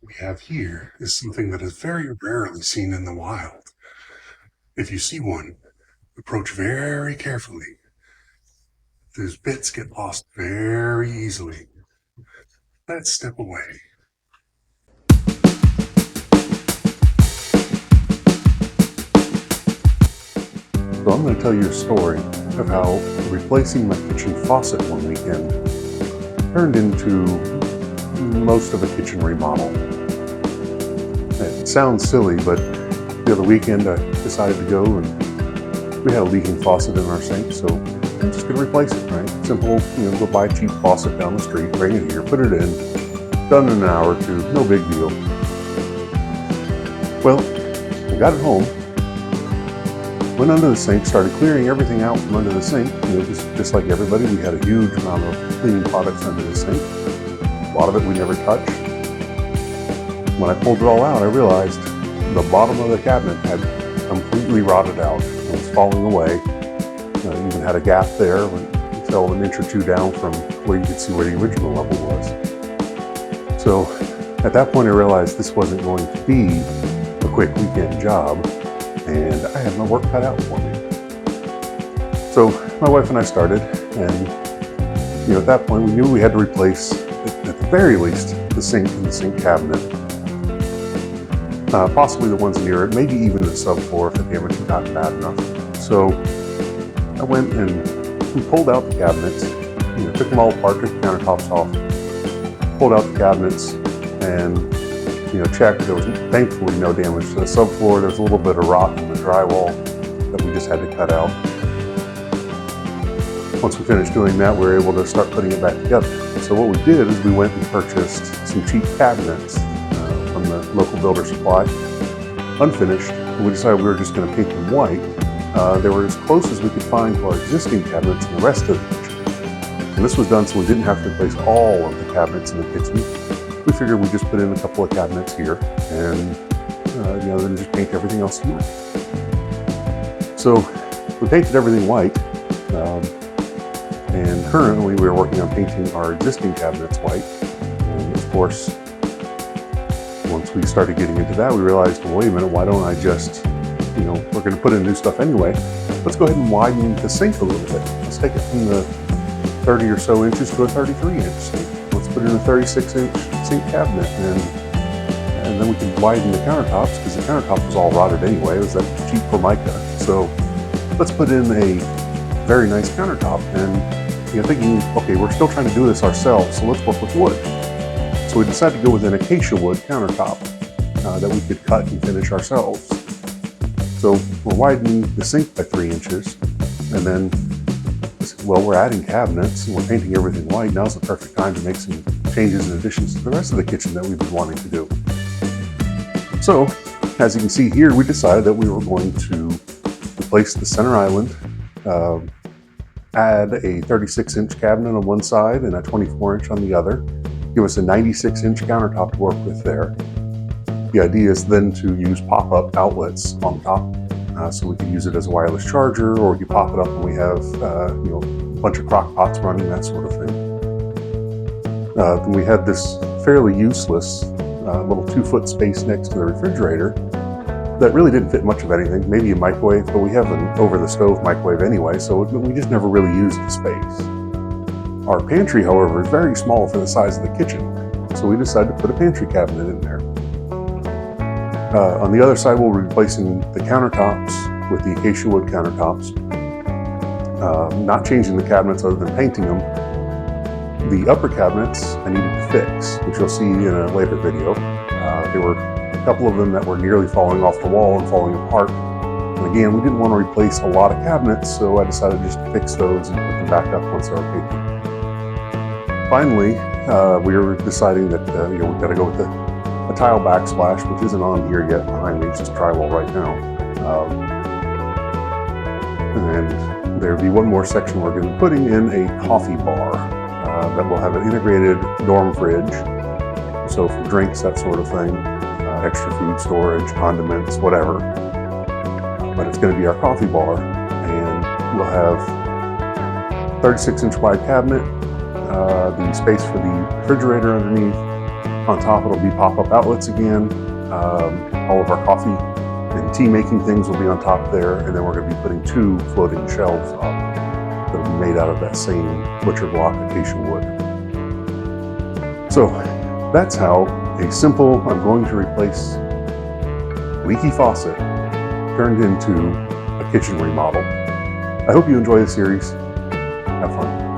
We have here is something that is very rarely seen in the wild. If you see one, approach very carefully. Those bits get lost very easily. Let's step away. So I'm going to tell you a story of how replacing my kitchen faucet one weekend turned into most of a kitchen remodel. It sounds silly, but the other weekend I decided to go and we had a leaking faucet in our sink, so I'm just going to replace it, right? Simple, go buy a cheap faucet down the street, bring it here, put it in, done in an hour or two, no big deal. Well, I got it home, went under the sink, started clearing everything out from under the sink. Just like everybody, we had a huge amount of cleaning products under the sink. A lot of it we never touched. When I pulled it all out, I realized the bottom of the cabinet had completely rotted out. It was falling away. It even had a gap there when it fell an inch or two down from where you could see where the original level was. So at that point I realized this wasn't going to be a quick weekend job, and I had my work cut out for me. So my wife and I started, and at that point we knew we had to replace, at the very least, the sink and the sink cabinet. Possibly the ones near it, maybe even the subfloor if the damage got bad enough. So I went and we pulled out the cabinets, took them all apart, took the countertops off, pulled out the cabinets, and checked. There was thankfully no damage to the subfloor. There was a little bit of rot in the drywall that we just had to cut out. Once we finished doing that, we were able to start putting it back together. So what we did is we went and purchased some cheap cabinets from the local builder supply, unfinished. We decided we were just going to paint them white. They were as close as we could find to our existing cabinets in the rest of the kitchen. And this was done so we didn't have to replace all of the cabinets in the kitchen. We figured we'd just put in a couple of cabinets here and then just paint everything else white. So we painted everything white, and currently we are working on painting our existing cabinets white. And of course, once we started getting into that, we realized, well, wait a minute, why don't I just, we're going to put in new stuff anyway. Let's go ahead and widen the sink a little bit. Let's take it from the 30 or so inches to a 33-inch sink. Let's put in a 36-inch sink cabinet, and then we can widen the countertops because the countertop was all rotted anyway. It was that cheap Formica. So let's put in a very nice countertop. And thinking, okay, we're still trying to do this ourselves, so let's work with wood. So we decided to go with an acacia wood countertop that we could cut and finish ourselves. So we're widening the sink by 3 inches, and then we're adding cabinets and we're painting everything white. Now's the perfect time to make some changes and additions to the rest of the kitchen that we've been wanting to do. So, as you can see here, we decided that we were going to replace the center island, add a 36-inch cabinet on one side and a 24-inch on the other, give us a 96-inch countertop to work with there. The idea is then to use pop-up outlets on top, so we can use it as a wireless charger, or we can pop it up when we have a bunch of crock pots running, that sort of thing. Then we had this fairly useless little 2-foot space next to the refrigerator that really didn't fit much of anything, maybe a microwave, but we have an over-the-stove microwave anyway, so we just never really used the space. Our pantry, however, is very small for the size of the kitchen, so we decided to put a pantry cabinet in there. On the other side, we'll be replacing the countertops with the acacia wood countertops. Not changing the cabinets other than painting them. The upper cabinets I needed to fix, which you'll see in a later video. There were a couple of them that were nearly falling off the wall and falling apart. And again, we didn't want to replace a lot of cabinets, so I decided just to fix those and put them back up once they were painted. Finally, we were deciding that we've got to go with a tile backsplash, which isn't on here yet behind me. It's just drywall right now. And there'll be one more section we're going to be putting in a coffee bar that will have an integrated dorm fridge. So for drinks, that sort of thing, extra food storage, condiments, whatever. But it's going to be our coffee bar, and we'll have 36-inch wide cabinet, the space for the refrigerator underneath, On top, it'll be pop-up outlets again. All of our coffee and tea making things will be on top there, and then we're going to be putting 2 floating shelves up that'll be made out of that same butcher block acacia wood. So that's how a simple, I'm going to replace leaky faucet turned into a kitchen remodel. I hope you enjoy the series. Have fun.